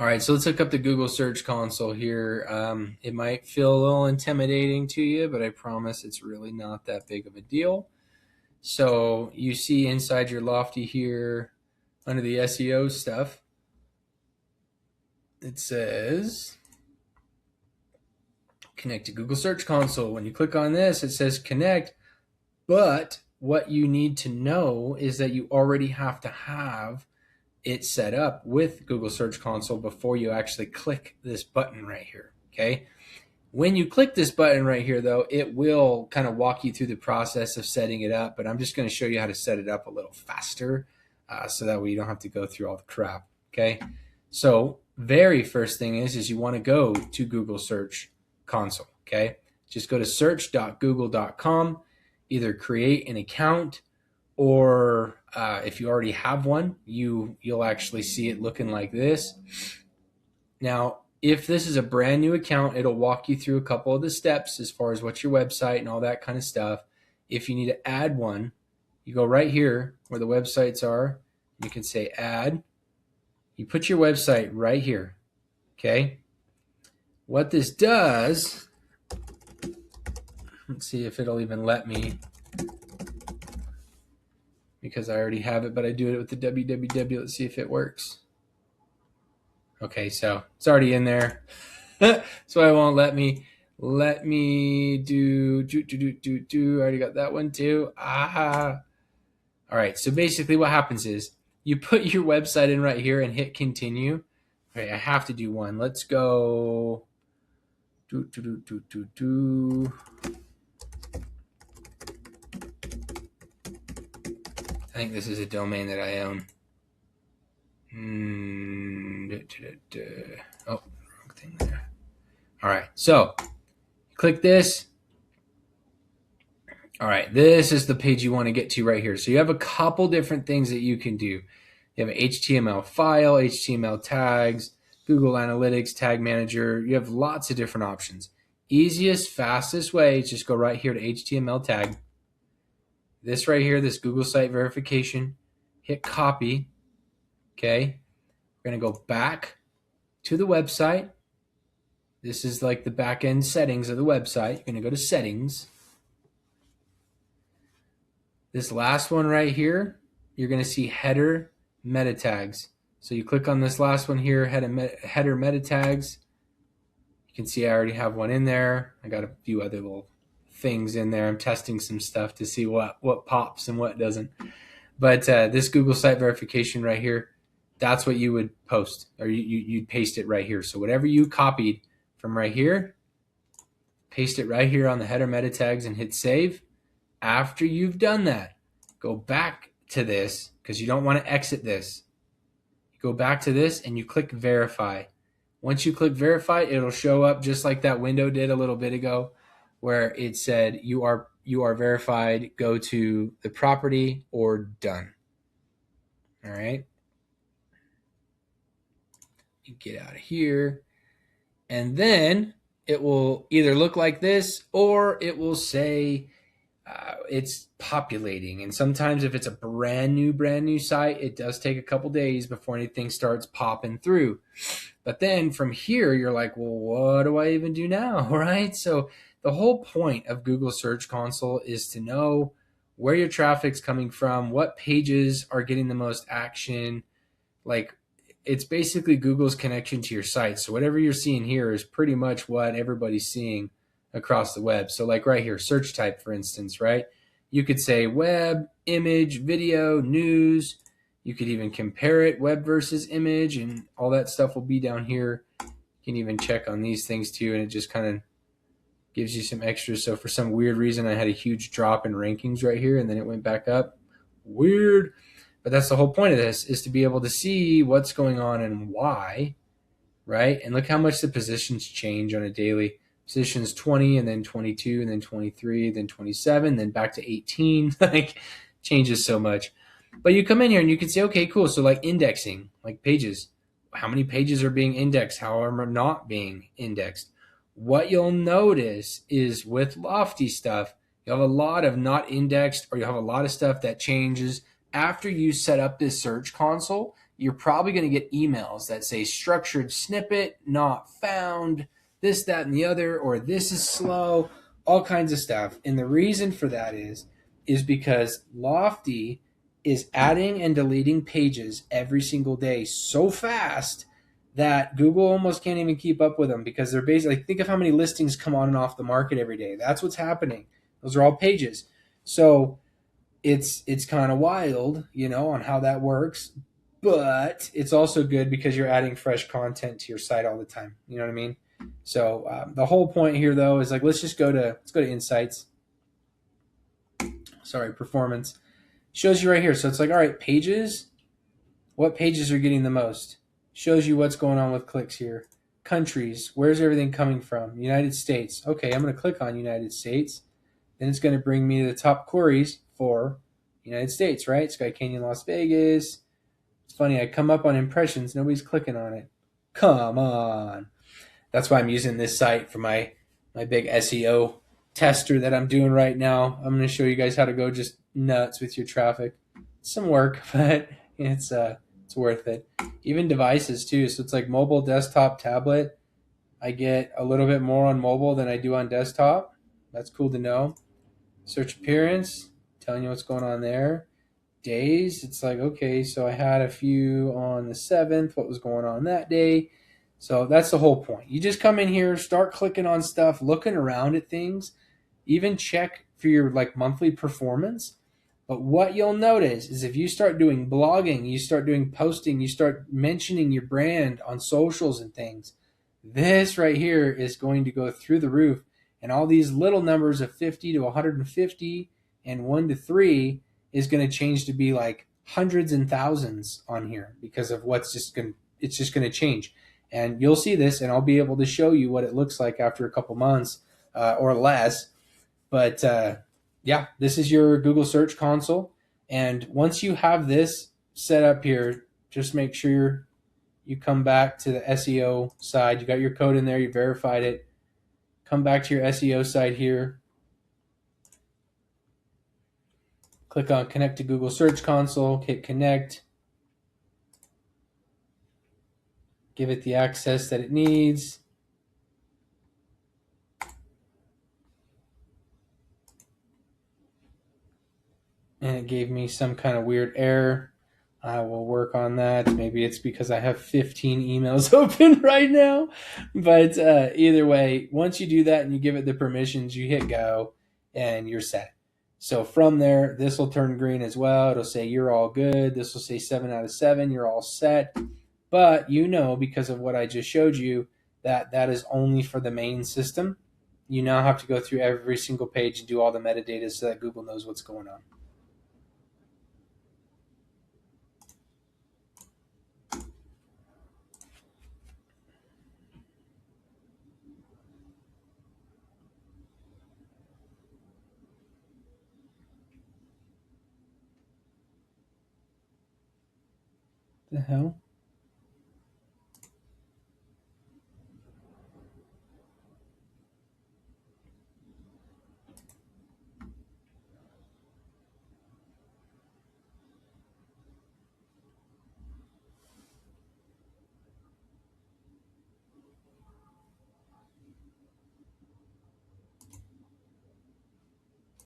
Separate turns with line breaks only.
All right, so let's look up the Google Search Console here. It might feel a little intimidating to you, but I promise it's really not that big of a deal. So you see inside your Lofty here, under the SEO stuff, it says connect to Google Search Console. When you click on this, it says connect, but what you need to know is that you already have to have it set up with Google Search Console before you actually click this button right here, okay? When you click this button right here, though, it will kind of walk you through the process of setting it up, but I'm just going to show you how to set it up a little faster so that way you don't have to go through all the crap, okay? So very first thing is you want to go to Google Search Console, okay? Just go to search.google.com, either create an account, or if you already have one, you'll actually see it looking like this. Now, if this is a brand new account, it'll walk you through a couple of the steps as far as what's your website and all that kind of stuff. If you need to add one, you go right here where the websites are. You can say add. You put your website right here, okay? What this does, let's see if it'll even let me, because I already have it, but I do it with the www. Let's see if it works. Okay, so it's already in there. So it won't let me. Let me do. I already got that one too. All right, so basically what happens is you put your website in right here and hit continue. All right, I have to do one. Let's go. I think this is a domain that I own. Oh, wrong thing there. All right, so click this. All right, this is the page you want to get to right here. So you have a couple different things that you can do. You have an HTML file, HTML tags, Google Analytics, Tag Manager. You have lots of different options. Easiest, fastest way is just go right here to HTML tag. This right here, this Google site verification, hit copy, okay? We're gonna go back to the website. This is like the back end settings of the website. You're gonna go to settings. This last one right here, you're gonna see header meta tags. So you click on this last one here, header meta tags. You can see I already have one in there. I got a few other little things in there. I'm testing some stuff to see what pops and what doesn't. But this Google site verification right here, that's what you would post, or you'd paste it right here. So whatever you copied from right here, paste it right here on the header meta tags and hit save. After you've done that, go back to this because you don't want to exit this. You go back to this and you click verify. Once you click verify, it'll show up just like that window did a little bit ago, where it said you are verified, go to the property or done. All right. You get out of here. And then it will either look like this or it will say it's populating. And sometimes if it's a brand new site, it does take a couple days before anything starts popping through. But then from here, you're like, well, what do I even do now, right? So the whole point of Google Search Console is to know where your traffic's coming from, what pages are getting the most action. Like, it's basically Google's connection to your site. So whatever you're seeing here is pretty much what everybody's seeing across the web. So like right here, search type, for instance, right? You could say web, image, video, news. You could even compare it, web versus image, and all that stuff will be down here. You can even check on these things too, and it just kind of gives you some extras. So for some weird reason, I had a huge drop in rankings right here, and then it went back up. Weird. But that's the whole point of this, is to be able to see what's going on and why, right? And look how much the positions change on a daily. Positions 20, and then 22, and then 23, then 27, then back to 18. Like, changes so much. But you come in here and you can say, okay, cool. So like indexing, like pages. How many pages are being indexed? How are not being indexed? What you'll notice is with Lofty stuff, you'll have a lot of not indexed, or you'll have a lot of stuff that changes after you set up this search console. you're probably going to get emails that say structured snippet not found, this, that, and the other, or this is slow, all kinds of stuff. And the reason for that is because Lofty is adding and deleting pages every single day so fast that Google almost can't even keep up with them, because they're basically, like, think of how many listings come on and off the market every day. That's what's happening. Those are all pages. So it's kind of wild, on how that works, but it's also good because you're adding fresh content to your site all the time. You know what I mean? So the whole point here, though, is like, let's go to Insights. Sorry, Performance shows you right here. So it's like, all right, pages. What pages are getting the most? Shows you what's going on with clicks here. Countries. Where's everything coming from? United States. Okay, I'm going to click on United States. Then it's going to bring me to the top queries for United States, right? Sky Canyon, Las Vegas. It's funny, I come up on impressions. Nobody's clicking on it. Come on. That's why I'm using this site for my big SEO tester that I'm doing right now. I'm going to show you guys how to go just nuts with your traffic. It's some work, but it's worth it. Even devices too. So it's like mobile, desktop, tablet. I get a little bit more on mobile than I do on desktop. That's cool to know. Search appearance, telling you what's going on there. Days, it's like, okay, so I had a few on the 7th, what was going on that day. So that's the whole point. You just come in here, start clicking on stuff, looking around at things, even check for your like monthly performance. But what you'll notice is if you start doing blogging, you start doing posting, you start mentioning your brand on socials and things, this right here is going to go through the roof. And all these little numbers of 50 to 150 and 1 to 3 is going to change to be like hundreds and thousands on here, because of it's just going to change. And you'll see this, and I'll be able to show you what it looks like after a couple months or less. But yeah, this is your Google Search Console. And once you have this set up here, just make sure you come back to the SEO side. You got your code in there, you verified it. Come back to your SEO side here. Click on Connect to Google Search Console, hit Connect. Give it the access that it needs. And it gave me some kind of weird error. I will work on that. Maybe it's because I have 15 emails open right now. But either way, once you do that and you give it the permissions, you hit go and you're set. So from there, this will turn green as well. It'll say you're all good. This will say 7 out of 7. You're all set. But because of what I just showed you, that is only for the main system. You now have to go through every single page and do all the metadata so that Google knows what's going on. The hell?